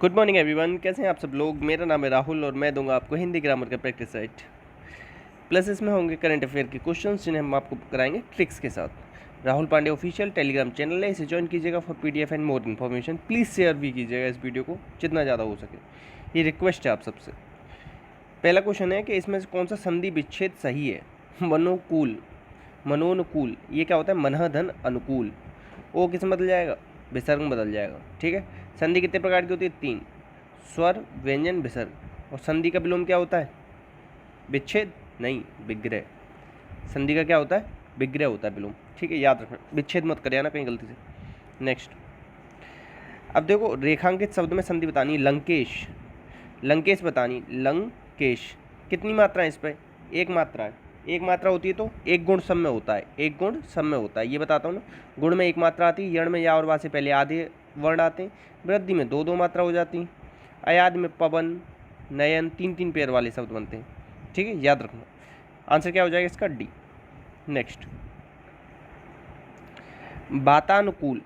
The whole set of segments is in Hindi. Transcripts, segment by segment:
गुड मॉर्निंग एवरीवन, कैसे हैं आप सब लोग। मेरा नाम है राहुल और मैं दूंगा आपको हिंदी ग्रामर का प्रैक्टिस सेट। प्लस इसमें होंगे करंट अफेयर के क्वेश्चंस जिन्हें हम आपको कराएंगे ट्रिक्स के साथ। Rahul Pandey official Telegram channel है, इसे ज्वाइन कीजिएगा for PDF and more information. Please share भी कीजिएगा इस वीडियो को जितना ज़्यादा हो सके, ये रिक्वेस्ट है आप सबसे। पहला क्वेश्चन है कि इसमें से कौन सा संधि विच्छेद सही है। मनोकूल, मनोनुकूल, ये क्या होता है? मनः धन अनुकूल। ओ किस में बदल जाएगा? विसर्ग में बदल जाएगा। ठीक है। संधि कितने प्रकार की होती है? 3, स्वर, व्यंजन, विसर्ग। और संधि का विलोम क्या होता है? विच्छेद नहीं, विग्रह। संधि का क्या होता है? विग्रह होता है विलोम। ठीक है, याद रखना, विच्छेद मत कर आना कहीं गलती से। नेक्स्ट, अब देखो रेखांकित शब्द में संधि बतानी है। लंकेश, लंकेश बतानी, लंकेश। कितनी मात्रा है इस पर? एक मात्रा है। एक मात्रा होती है तो एक गुण सब में होता है, एक गुण सब में होता है, ये बताता हूँ ना। गुण में एक मात्रा आती है, यण में या और वा से पहले आधे वर्ण आते हैं, वृद्धि में दो दो मात्रा हो जाती हैं, अयाद में पवन, नयन, तीन तीन पेयर वाले शब्द बनते हैं। ठीक है, याद रखना। आंसर क्या हो जाएगा इसका? डी। नेक्स्ट, बातानुकूल,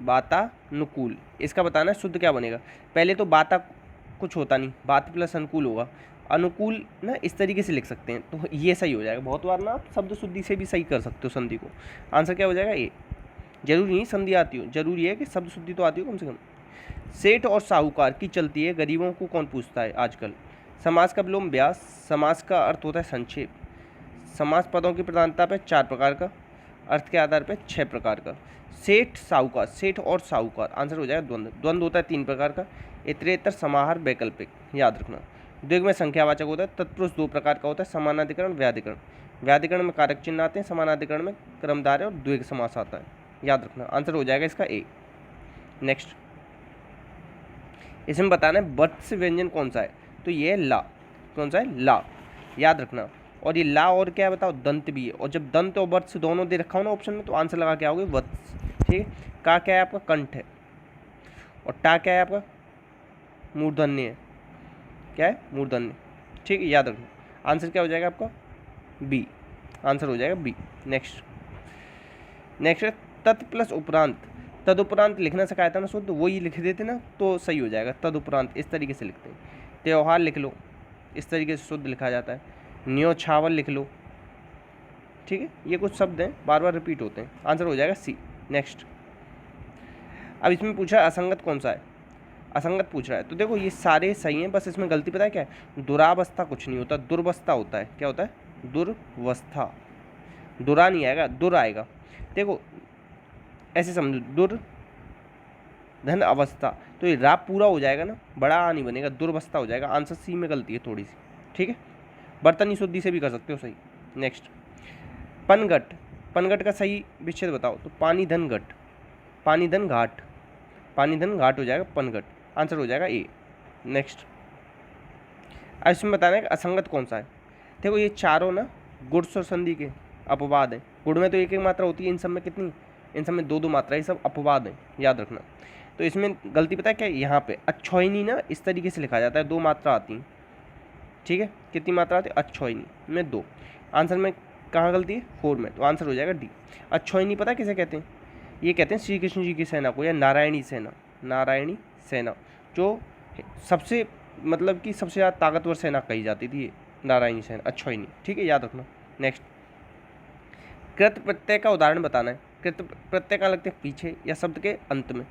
बातानुकूल, इसका बताना है शुद्ध क्या बनेगा। पहले तो बाता कुछ होता नहीं, बात प्लस अनुकूल होगा। अनुकूल ना इस तरीके से लिख सकते हैं तो ये सही हो जाएगा। बहुत बार ना आप शब्द शुद्धि से भी सही कर सकते हो संधि को। आंसर क्या हो जाएगा? ए। जरूरी नहीं संधि आती हो, जरूरी है कि शब्द शुद्धि तो आती हो कम से कम। सेठ और साहूकार की चलती है, गरीबों को कौन पूछता है आजकल। समास का विलोम व्यास, समास का अर्थ होता है संक्षेप। समास पदों की प्रधानता पर 4 प्रकार का, अर्थ के आधार पर 6 प्रकार का। सेठ साहूकार, सेठ और साहूकार, आंसर हो जाएगा द्वंद्व। द्वंद्व होता है 3 प्रकार का, इतरेतर, समाहार, वैकल्पिक, याद रखना। द्विग में संख्यावाचक होता है। तत्पुरुष 2 प्रकार का होता है, समानाधिकरण, व्याधिकरण। व्याधिकरण में कारक चिन्ह आते हैं, समानाधिकरण में क्रमधारय और द्विग समास आता है, याद रखना। आंसर हो जाएगा इसका ए। नेक्स्ट, इसमें बताना है वत्स व्यंजन कौन सा है, तो ये है ला। कौन सा है? ला, याद रखना। और ये ला और क्या है बताओ? दंत भी है। और जब दंत और वत्स दोनों दे रखा हो ना ऑप्शन में, तो आंसर लगा क्या होगी? वत्स। ठीक है। का क्या है आपका? कंठ है। और टा क्या है आपका? मूर्धन्य है। क्या है? मूर्धन्य। ठीक है, याद रखना। आंसर क्या हो जाएगा आपका? बी। आंसर हो जाएगा बी। नेक्स्ट, नेक्स्ट है तत् प्लस उपरांत। तदुपरांत लिखना सिखाया था ना शुद्ध, वही लिख देते ना तो सही हो जाएगा। तदुपरांत इस तरीके से लिखते हैं। त्योहार लिख लो, इस तरीके से शुद्ध लिखा जाता है। न्योछावर लिख लो। ठीक है, ये कुछ शब्द हैं बार बार रिपीट होते हैं। आंसर हो जाएगा सी। नेक्स्ट, अब इसमें पूछा है असंगत कौन सा है। असंगत पूछ रहा है तो देखो ये सारे सही हैं, बस इसमें गलती पता है क्या है? दुरावस्था कुछ नहीं होता, दुर्वस्था होता है। क्या होता है? दुर्वस्था। दुरा नहीं आएगा, दुर आएगा। देखो ऐसे समझो, दुर धन अवस्था, तो ये रा पूरा हो जाएगा ना, बड़ा आ नहीं बनेगा, दुर्वस्था हो जाएगा। आंसर सी में गलती है थोड़ी सी। ठीक है, बर्तनी शुद्धि से भी कर सकते हो सही। नेक्स्ट, पनघट, पनघट का सही विच्छेद बताओ, तो पानी धन घट, पानी धन घाट, पानी धन घाट हो जाएगा पनघट। आंसर हो जाएगा ए। नेक्स्ट, अब इसमें बताना है कि असंगत कौन सा है। देखो ये चारों ना गुण और संधि के अपवाद है। गुण में तो एक एक मात्रा होती है, इन सब में कितनी? इन सब में दो दो मात्रा, ये सब अपवाद है, याद रखना। तो इसमें गलती पता है क्या? यहाँ पे अच्छोइनी ना इस तरीके से लिखा जाता है, 2 मात्रा आती हैं। ठीक है, कितनी मात्रा आती है? अच्छोइनी में 2। आंसर में कहाँ गलती है? 4 में, तो आंसर हो जाएगा डी। अच्छोइनी पता है किसे कहते हैं? ये कहते हैं श्री कृष्ण जी की सेना को, या नारायणी सेना, नारायणी सेना, जो सबसे मतलब कि सबसे ज़्यादा ताकतवर सेना कही जाती थी, ये नारायणी सेना, अच्छोइनी। ठीक है, याद रखना। नेक्स्ट, कृत प्रत्यय का उदाहरण बताना है। कृत प्रत्यय कहाँ लगते हैं? पीछे या शब्द के अंत में।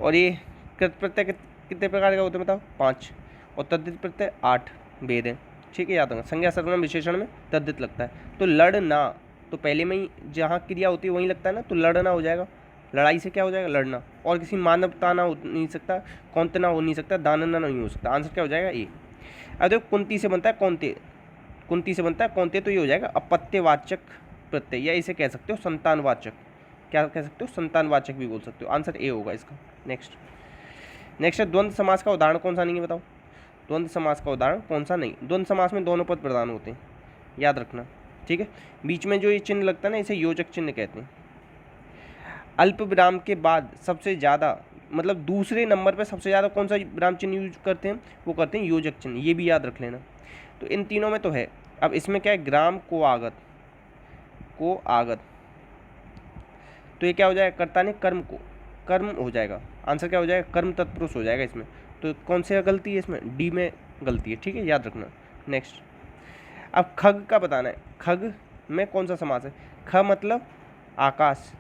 और ये कृत प्रत्यय कितने प्रकार का होते हैं बताओ? 5। और तद्धित प्रत्यय 8 भेद हैं। ठीक है, याद रखना। संज्ञा सर्वनाम विशेषण में तद्धित लगता है। तो लड़ना, तो पहले में ही जहाँ क्रिया होती है वहीं लगता है ना, तो लड़ना हो जाएगा। लड़ाई से क्या हो जाएगा? लड़ना। और किसी मानवता ना हो नहीं सकता, कौंतना हो नहीं सकता, दानना नहीं हो सकता। आंसर क्या हो जाएगा? ए। अब देखो कुंती से बनता है कौंते, कुंती से बनता है कौंते, तो ये हो जाएगा अपत्यवाचक प्रत्यय, या इसे कह सकते हो संतानवाचक। क्या कह सकते हो? संतानवाचक भी बोल सकते हो। आंसर ए होगा इसका। नेक्स्ट, नेक्स्ट है द्वंद्व समास का उदाहरण कौन सा नहीं है बताओ? द्वंद्व समास का उदाहरण कौन सा नहीं? द्वंद्व समास में दोनों पद प्रधान होते हैं, याद रखना। ठीक है, बीच में जो ये चिन्ह लगता है ना, इसे योजक चिन्ह कहते हैं। अल्प विराम के बाद सबसे ज़्यादा, मतलब दूसरे नंबर पर सबसे ज़्यादा कौन सा विराम चिन्ह यूज करते हैं? वो करते हैं योजक चिन्ह, ये भी याद रख लेना। तो इन तीनों में तो है। अब इसमें क्या है? ग्राम को आगत, को आगत, तो ये क्या हो जाएगा? कर्ता ने कर्म को, कर्म हो जाएगा, आंसर क्या हो जाएगा, कर्म तत्पुरुष हो जाएगा इसमें। तो कौन सी गलती है इसमें, डी में गलती है, ठीक है, याद रखना। नेक्स्ट, अब खग का बताना है, खग में कौन सा समास है, ख मतलब आकाश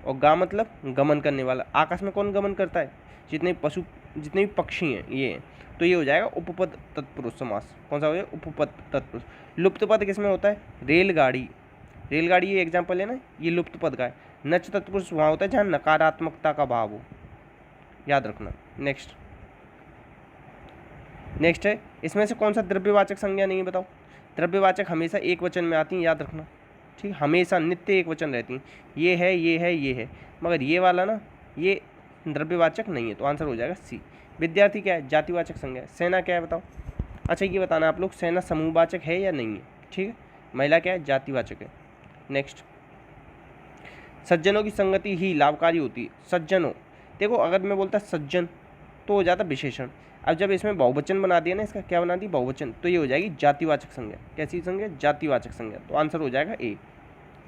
और गा मतलब गमन करने वाला। आकाश में कौन गमन करता है, जितने पशु जितने भी पक्षी हैं ये हैं। तो ये हो जाएगा उपपद तत्पुरुष समास। कौन सा हो जाएगा, उपपद तत्पुरुष। लुप्त पद किसमें होता है, रेलगाड़ी, रेलगाड़ी ये एग्जाम्पल है ना, ये लुप्त पद का है। नच तत्पुरुष वहाँ होता है जहाँ नकारात्मकता का भाव हो, याद रखना। नेक्स्ट है, इसमें से कौन सा द्रव्यवाचक संज्ञा नहीं है, बताओ। द्रव्यवाचक हमेशा एक वचन में आती हैं, याद रखना, ठीक, हमेशा नित्य एक वचन रहती हैं। ये है, ये है, ये है, मगर ये वाला ना, ये द्रव्यवाचक नहीं है, तो आंसर हो जाएगा सी। विद्यार्थी क्या है, जातिवाचक संज्ञा है। सेना क्या है, बताओ। अच्छा ये बताना आप लोग, सेना समूहवाचक है या नहीं है, ठीक है। महिला क्या है, जातिवाचक है। नेक्स्ट, सज्जनों की संगति ही लाभकारी होती है। सज्जनों, देखो अगर मैं बोलता सज्जन तो हो जाता विशेषण। अब जब इसमें बहुवचन बना दिया ना, इसका क्या बना दी, बहुवचन, तो ये हो जाएगी जातिवाचक संज्ञा। कैसी संज्ञा, जातिवाचक संज्ञा। तो आंसर हो जाएगा ए,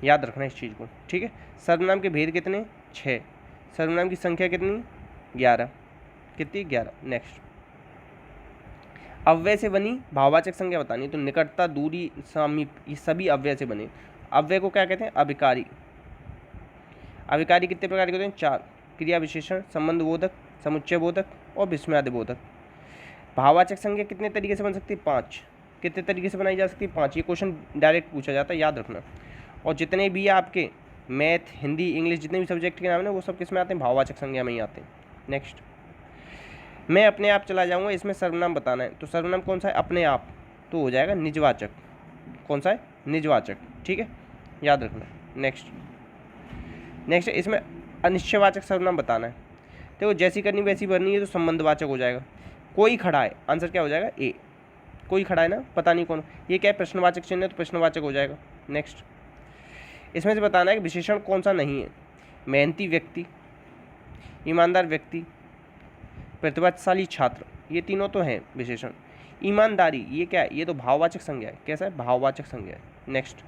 याद रखना इस चीज़ को, ठीक है। सर्वनाम के भेद कितने, 6। सर्वनाम की संख्या कितनी, 11। कितनी, 11। नेक्स्ट, अव्यय से बनी भाववाचक संज्ञा बतानी। तो निकटता, दूरी, सामीप, ये सभी अव्यय से बने। अव्यय को क्या कहते हैं, अभिकारी। अभिकारी कितने प्रकार के होते हैं, 4। क्रिया विशेषण, संबंध बोधक, समुच्चय बोधक और विस्मयादि बोधक। भाववाचक संज्ञा कितने तरीके से बन सकती है, 5। कितने तरीके से बनाई जा सकती है, 5। ये क्वेश्चन डायरेक्ट पूछा जाता है, याद रखना। और जितने भी आपके मैथ, हिंदी, इंग्लिश, जितने भी सब्जेक्ट के नाम है ना, वो सब किस में आते हैं, भाववाचक संज्ञा में ही आते हैं। नेक्स्ट, मैं अपने आप चला जाऊंगा, इसमें सर्वनाम बताना है। तो सर्वनाम कौन सा है, अपने आप, तो हो जाएगा निजवाचक। कौन सा है, निजवाचक, ठीक है, याद रखना। नेक्स्ट, इसमें अनिश्चयवाचक सर्वनाम बताना है। देखो जैसी करनी वैसी भरनी है, तो संबंधवाचक हो जाएगा। कोई खड़ा है, आंसर क्या हो जाएगा, ए। कोई खड़ा है ना, पता नहीं कौन, ये क्या है, प्रश्नवाचक चिन्ह है, तो प्रश्नवाचक हो जाएगा। नेक्स्ट, इसमें से बताना है कि विशेषण कौन सा नहीं है। मेहनती व्यक्ति, ईमानदार व्यक्ति, प्रतिभाशाली छात्र, ये तीनों तो हैं विशेषण। ईमानदारी ये क्या है, ये तो भाववाचक संज्ञा है। कैसा है, भाववाचक संज्ञा है। नेक्स्ट,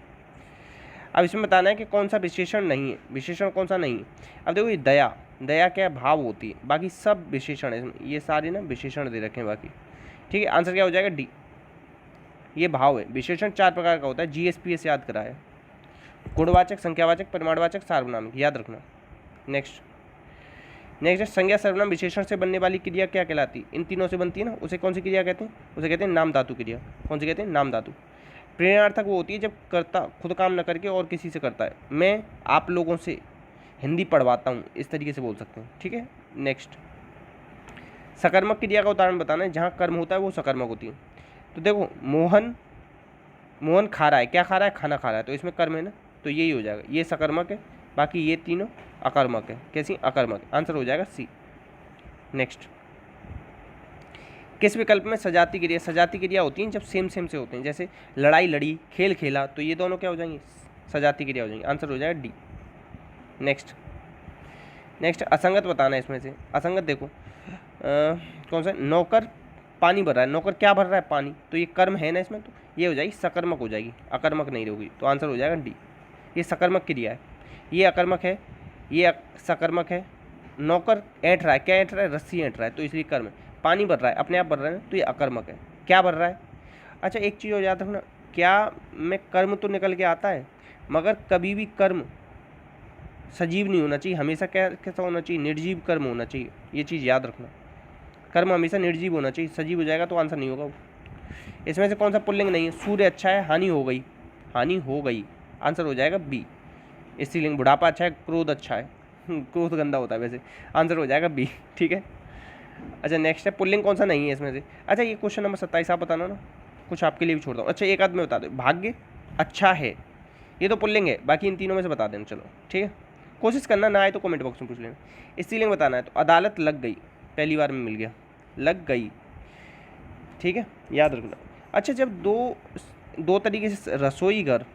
अब इसमें बताना है कि कौन सा विशेषण नहीं है, विशेषण कौन सा नहीं है। अब देखो ये दया, दया क्या है, भाव होती है, बाकी सब विशेषण है इसमें, ये सारे ना विशेषण दे रखे हैं बाकी, ठीक है। आंसर क्या हो जाएगा, डी, ये भाव है। विशेषण 4 प्रकार का होता है, GSPS याद कराया, गुणवाचक, संख्यावाचक, परिमाणवाचक, सार्वनामिक, याद रखना। नेक्स्ट, संज्ञा, सर्वनाम, विशेषण से बनने वाली क्रिया क्या कहलाती है, इन तीनों से बनती है ना, उसे कौन सी क्रिया कहते हैं, उसे कहते हैं नाम धातु क्रिया। कौन सी कहते हैं, नाम धातु। प्रेरणार्थक वो होती है जब कर्ता खुद काम न करके और किसी से करता है। मैं आप लोगों से हिंदी पढ़वाता हूँ, इस तरीके से बोल सकते हैं, ठीक है। नेक्स्ट, सकर्मक क्रिया का उदाहरण बताना है, जहाँ कर्म होता है वो सकर्मक होती है। तो देखो मोहन खा रहा है, क्या खा रहा है, खाना खा रहा है, तो इसमें कर्म है ना, तो यही हो जाएगा, ये सकर्मक है, बाकी ये तीनों अकर्मक है। कैसी, अकर्मक, आंसर हो जाएगा सी। नेक्स्ट, किस विकल्प में सजाती क्रिया, सजाती क्रिया होती हैं जब सेम से होते हैं, जैसे लड़ाई लड़ी, खेल खेला, तो ये दोनों क्या हो जाएंगे, सजाती क्रिया हो जाएंगे। आंसर हो जाएगा डी। नेक्स्ट, असंगत बताना है इसमें से। असंगत देखो कौन सा, नौकर पानी भर रहा है, नौकर क्या भर रहा है, पानी, तो ये कर्म है ना इसमें, तो ये हो जाएगी सकर्मक हो जाएगी, अकर्मक नहीं होगी, तो आंसर हो जाएगा डी। ये सकर्मक क्रिया है, ये अकर्मक है, ये सकर्मक है। नौकर ऐंठ रहा है, क्या ऐंठ रहा है, रस्सी ऐंठ रहा है, तो इसलिए कर्म है। पानी भर रहा है, अपने आप भर रहा है, तो ये अकर्मक है। क्या भर रहा है, अच्छा एक चीज़ हो जाता है ना, क्या में कर्म तो निकल के आता है, मगर कभी भी कर्म सजीव नहीं होना चाहिए, हमेशा कैसा होना चाहिए, निर्जीव कर्म होना चाहिए, ये चीज़ याद रखना। कर्म हमेशा निर्जीव होना चाहिए, सजीव हो जाएगा तो आंसर नहीं होगा। इसमें से कौन सा पुल्लिंग नहीं है, सूर्य अच्छा है, हानि हो गई, आंसर हो जाएगा बी। स्त्रीलिंग, बुढ़ापा अच्छा है, क्रोध अच्छा है, क्रोध गंदा होता है वैसे, आंसर हो जाएगा बी, ठीक है। अच्छा नेक्स्ट है, पुल्लिंग कौन सा नहीं है इसमें से। अच्छा ये क्वेश्चन नंबर 27 आप बताना ना, कुछ आपके लिए भी छोड़ता हूँ। अच्छा एक आध में बता दो, भाग्य अच्छा है, ये तो पुल्लिंग है, बाकी इन तीनों में से बता देना, चलो ठीक है, कोशिश करना, ना आए तो कमेंट बॉक्स में पूछ लेना। स्त्रीलिंग बताना है, तो अदालत लग गई, पहली बार में मिल गया, लग गई, ठीक है, याद रखना। अच्छा जब दो तरीके से रसोई घर,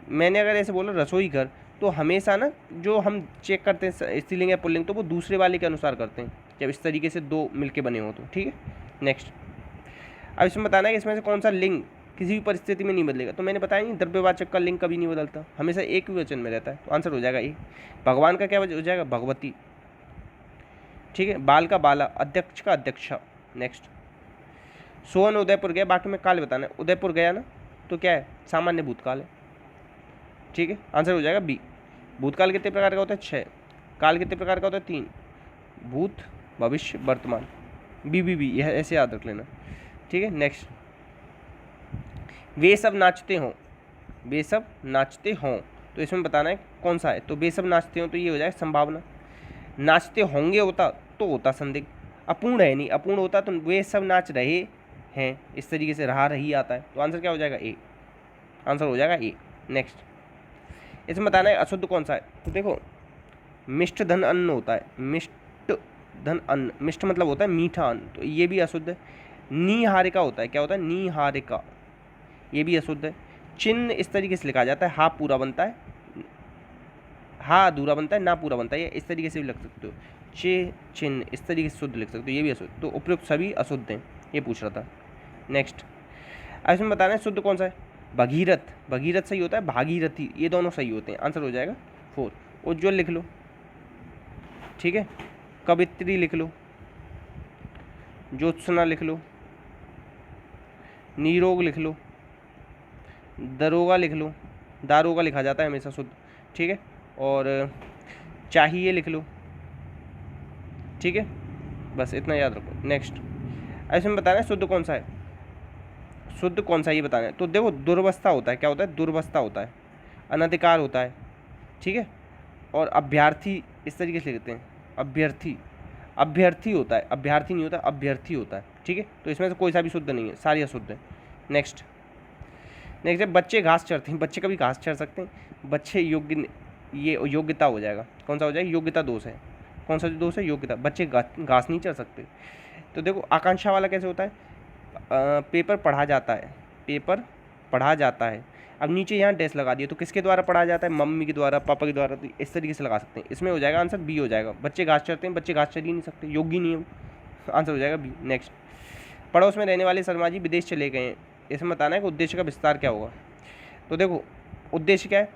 मैंने अगर ऐसे बोला रसोई घर, तो हमेशा ना जो हम चेक करते हैं स्त्रीलिंग या पुल्लिंग, तो वो दूसरे वाले के अनुसार करते हैं, जब इस तरीके से दो मिलके बने हो तो, ठीक है। नेक्स्ट, अब इसमें बताना है कि इसमें से कौन सा लिंग किसी भी परिस्थिति में नहीं बदलेगा। तो मैंने बताया नहीं, द्रव्यवाचक का लिंग कभी नहीं बदलता, हमेशा एक वचन में रहता है। तो आंसर हो जाएगा ए। भगवान का क्या हो जाएगा? भगवती। ठीक है, बाल का बाला, अध्यक्ष का अध्यक्षा। नेक्स्ट, सोहन उदयपुर गया, बाकी में काल बताना है। उदयपुर गया ना, तो क्या है? सामान्य भूतकाल है। ठीक है, आंसर हो जाएगा बी। भूतकाल कितने प्रकार का होता है? 6। काल कितने प्रकार का होता है? 3। भूत, भविष्य, वर्तमान। बी यह ऐसे याद रख लेना। ठीक है, नेक्स्ट, वे सब नाचते हों, वे सब नाचते हों, तो इसमें बताना है कौन सा है। तो वे सब नाचते हों, तो ये हो जाएगा संभावना। नाचते होंगे होता तो होता संदिग्ध, अपूर्ण है नहीं, अपूर्ण होता तो वे सब नाच रहे हैं, इस तरीके से रहा रही आता है। तो आंसर क्या हो जाएगा? ए। आंसर हो जाएगा ए। नेक्स्ट, इसमें बताना है अशुद्ध कौन सा है। तो देखो, मिष्ट धन अन्न होता है, मिष्ट धन अन्न, मिष्ट मतलब होता है मीठा अन्न, तो ये भी अशुद्ध है। निहारिका होता है, क्या होता है? निहारिका, ये भी अशुद्ध है। चिन्ह इस तरीके से लिखा जाता है, हा पूरा बनता है, हा अधूरा बनता है, ना पूरा बनता है, ये इस तरीके से भी लिख सकते हो। चिन्ह इस तरीके से शुद्ध लिख सकते हो, ये भी अशुद्ध। तो उपयुक्त सभी अशुद्ध हैं, ये पूछ रहा था। नेक्स्ट, अब इसमें बताना है शुद्ध कौन सा है। भगीरथ, भगीरथ सही होता है, भागीरथी, ये दोनों सही होते हैं। आंसर हो जाएगा 4। उज्ज्वल लिख लो, ठीक है, कवित्री लिख लो, ज्योत्सना लिख लो, नीरोग लिख लो, दरोगा लिख लो, दारोगा लिखा जाता है हमेशा शुद्ध। ठीक है, और चाहिए लिख लो। ठीक है, बस इतना याद रखो। नेक्स्ट, ऐसे में बताना है शुद्ध कौन सा है, शुद्ध कौन सा ये बताना है। तो देखो, दुर्वस्था होता है, क्या होता है? दुर्वस्था होता है, अनधिकार होता है। ठीक है, और अभ्यर्थी इस तरीके से लिखते हैं, अभ्यर्थी, अभ्यर्थी होता है, अभ्यर्थी नहीं होता, अभ्यर्थी होता है। ठीक है, तो इसमें से कोई सा भी शुद्ध नहीं है, सारी अशुद्ध है। नेक्स्ट, नेक्स्ट है बच्चे घास चरते हैं, बच्चे कभी घास चर सकते हैं? बच्चे योग्य, ये योग्यता हो जाएगा। कौन सा हो जाएगा? योग्यता दोष है। कौन सा दोष है? योग्यता। बच्चे घास नहीं चर सकते। तो देखो, आकांक्षा वाला कैसे होता है? पेपर पढ़ा जाता है, पेपर पढ़ा जाता है। अब नीचे यहाँ डैश लगा दिया, तो किसके द्वारा पढ़ा जाता है? मम्मी के द्वारा, पापा के द्वारा। तो इस तरीके से लगा सकते हैं। इसमें हो जाएगा आंसर बी हो जाएगा। बच्चे घास चरते हैं, बच्चे घास चर ही नहीं सकते, योग्य नहीं है। आंसर हो जाएगा बी। नेक्स्ट, पड़ोस में रहने वाले शर्मा जी विदेश चले गए हैं, इसमें बताना है कि उद्देश्य का विस्तार क्या होगा। तो देखो, उद्देश्य क्या है?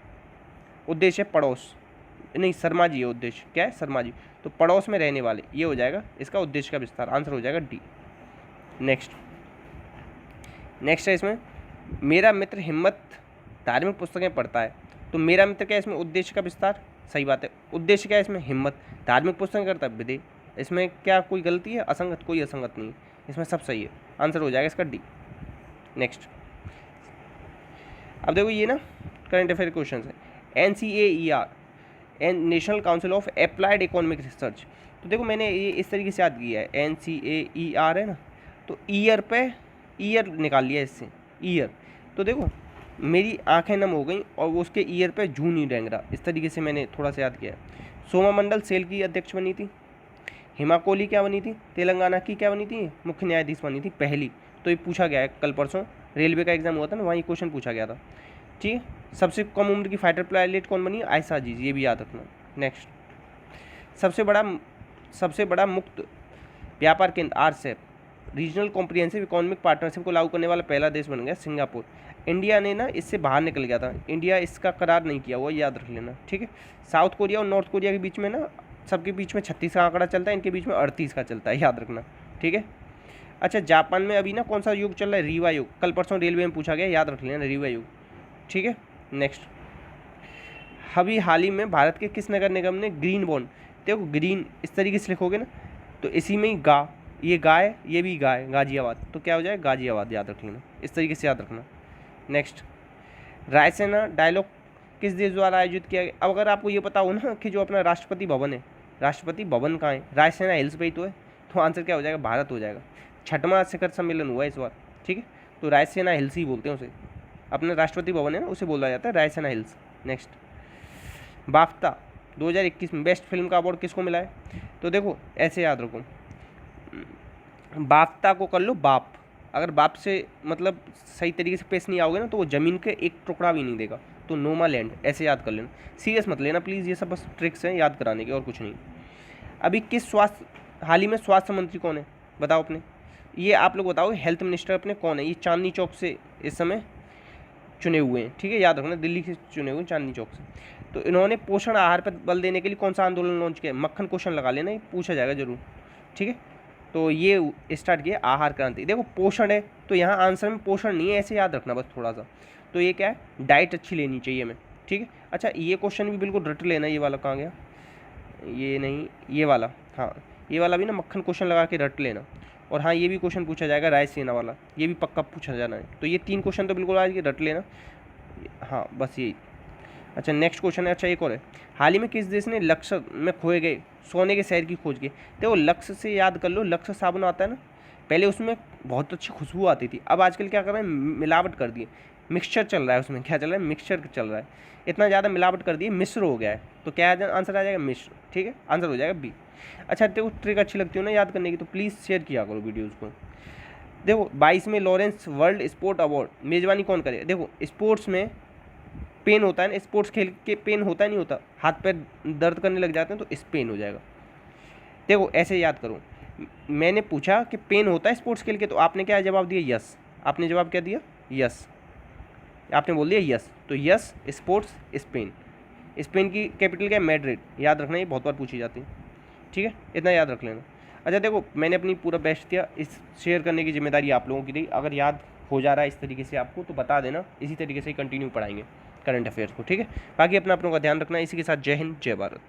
उद्देश्य पड़ोस, नहीं, शर्मा जी है उद्देश्य। क्या है? शर्मा जी। तो पड़ोस में रहने वाले, ये हो जाएगा इसका उद्देश्य का विस्तार। आंसर हो जाएगा डी। नेक्स्ट, नेक्स्ट है इसमें, मेरा मित्र हिम्मत धार्मिक पुस्तकें पढ़ता है। तो मेरा मित्र क्या है? इसमें उद्देश्य का विस्तार, सही बात है। उद्देश्य क्या है इसमें? हिम्मत, धार्मिक पुस्तकें करता है, विदे। इसमें क्या कोई गलती है? असंगत, कोई असंगत नहीं, इसमें सब सही है। आंसर हो जाएगा इसका डी। नेक्स्ट, अब देखो ये ना करंट अफेयर क्वेश्चन है। NCAER, national council of applied economic research. तो देखो, मैंने ये इस तरीके से याद किया है, NCAER है ना, तो ईयर पे ईयर निकाल लिया इससे, ईयर। तो देखो, मेरी आंखें नम हो गई और वो उसके ईयर पे जू नहीं डेंग रहा, इस तरीके से मैंने थोड़ा सा याद किया है। सोमा मंडल सेल की अध्यक्ष बनी थी। हिमा कोहली क्या बनी थी? तेलंगाना की क्या बनी थी? मुख्य न्यायाधीश बनी थी पहली। तो ये पूछा गया है, कल परसों रेलवे का एग्जाम हुआ था ना, वहाँ ये क्वेश्चन पूछा गया था। ठीक है, सबसे कम उम्र की फाइटर पायलट कौन बनी? आयशा जी, ये भी याद रखना। नेक्स्ट, सबसे बड़ा मुक्त व्यापार केंद्र RCEP, regional comprehensive economic partnership को लागू करने वाला पहला देश बन गया सिंगापुर। इंडिया ने ना इससे बाहर निकल गया था, इंडिया इसका करार नहीं किया हुआ, याद रख लेना। ठीक है, साउथ कोरिया और नॉर्थ कोरिया के बीच में ना, सबके बीच में 36 का आंकड़ा चलता है, इनके बीच में 38 का चलता है, याद रखना। ठीक है, अच्छा, जापान में अभी ना कौन सा युग चल रहा है? रीवा युग। कल परसों रेलवे में पूछा गया, याद रख लेना, रीवा युग। ठीक है, नेक्स्ट, अभी हाल ही में भारत के किस नगर निगम ने ग्रीन बॉन्ड, देखो ग्रीन इस तरीके से लिखोगे ना, तो इसी में ही गा, ये गाय, ये भी गाय, गाजियाबाद, तो क्या हो जाए? गाजियाबाद, याद रख लेना, इस तरीके से याद रखना। नेक्स्ट, रायसेना डायलॉग किस देश द्वारा आयोजित किया गया? अब अगर आपको ये पता हो ना कि जो अपना राष्ट्रपति भवन है, राष्ट्रपति भवन कहाँ है? रायसेना हिल्स पे ही तो है, तो आंसर क्या हो जाएगा? भारत हो जाएगा। 6वां शिखर सम्मेलन हुआ है इस बार। ठीक है, तो रायसेना हिल्स ही बोलते हैं उसे, अपना राष्ट्रपति भवन है ना, उसे बोला जाता है रायसेना हिल्स। नेक्स्ट, बाफ्ता 2021 में बेस्ट फिल्म का अवार्ड किसको मिला है? तो देखो, ऐसे याद रखो, बाफ्ता को कर लो बाप, अगर बाप से मतलब सही तरीके से पेश नहीं आओगे ना, तो वो ज़मीन के एक टुकड़ा भी नहीं देगा। तो नोमा लैंड, ऐसे याद कर लेना, सीरियस मत लेना प्लीज़, ये सब बस ट्रिक्स हैं याद कराने के और कुछ नहीं। अभी किस हाल ही में स्वास्थ्य मंत्री कौन है? बताओ अपने, ये आप लोग बताओ, हेल्थ मिनिस्टर अपने कौन है? ये चांदनी चौक से इस समय चुने हुए हैं, ठीक है, याद रखना, दिल्ली से चुने हुए चांदनी चौक से। तो इन्होंने पोषण आहार पर बल देने के लिए कौन सा आंदोलन लॉन्च किया? मक्खन क्वेश्चन लगा लेना, ये पूछा जाएगा जरूर, ठीक है। तो ये स्टार्ट किया आहार क्रांति। देखो पोषण है तो यहाँ आंसर में पोषण नहीं है, ऐसे याद रखना बस थोड़ा सा। तो ये क्या है, डाइट अच्छी लेनी चाहिए हमें, ठीक है। अच्छा ये क्वेश्चन भी बिल्कुल रट लेना, ये वाला कहाँ गया, ये नहीं, ये वाला, हाँ ये वाला भी ना मक्खन क्वेश्चन लगा के रट लेना। और हाँ ये भी क्वेश्चन पूछा जाएगा रायसेना वाला, ये भी पक्का पूछा जाना है। तो ये 3 क्वेश्चन तो बिल्कुल आज के रट लेना, हाँ बस यही। अच्छा नेक्स्ट क्वेश्चन है, अच्छा एक और है, हाल ही में किस देश ने लक्ष्य में खोए गए सोने के शहर की खोज की? देखो लक्ष्य से याद कर लो, लक्ष्य साबुन आता है ना, पहले उसमें बहुत अच्छी खुशबू आती थी, अब आजकल क्या कर रहे हैं, मिलावट कर दिए, मिक्सचर चल रहा है उसमें, क्या चल रहा है, मिक्सचर चल रहा है, इतना ज़्यादा मिलावट कर दिए, मिश्र हो गया है। तो क्या आंसर आ जाएगा, मिश्र, ठीक है, आंसर हो जाएगा बी। अच्छा देखो ट्रिक अच्छी लगती हो ना याद करने की, तो प्लीज़ शेयर किया करो वीडियोज़ को। देखो 22वें लॉरेंस वर्ल्ड स्पोर्ट अवार्ड मेजबानी कौन करे? देखो स्पोर्ट्स में पेन होता है ना, स्पोर्ट्स खेल के पेन होता नहीं होता, हाथ पैर दर्द करने लग जाते हैं तो स्पेन हो जाएगा। देखो ऐसे याद करो, मैंने पूछा कि पेन होता है स्पोर्ट्स खेल के, तो आपने क्या जवाब दिया, यस, आपने जवाब क्या दिया, यस, आपने बोल दिया यस, तो यस स्पोर्ट्स स्पेन। स्पेन की कैपिटल क्या है, मैड्रिड, याद रखना, ये बहुत बार पूछी जाती है, ठीक है, इतना याद रख लेना। अच्छा देखो मैंने अपनी पूरा बेस्ट दिया, इस शेयर करने की जिम्मेदारी आप लोगों की रही, अगर याद हो जा रहा है इस तरीके से आपको तो बता देना, इसी तरीके से कंटिन्यू पढ़ाएंगे करंट अफेयर्स को, ठीक है। बाकी अपना अपनों का ध्यान रखना, इसी के साथ जय हिंद जय भारत।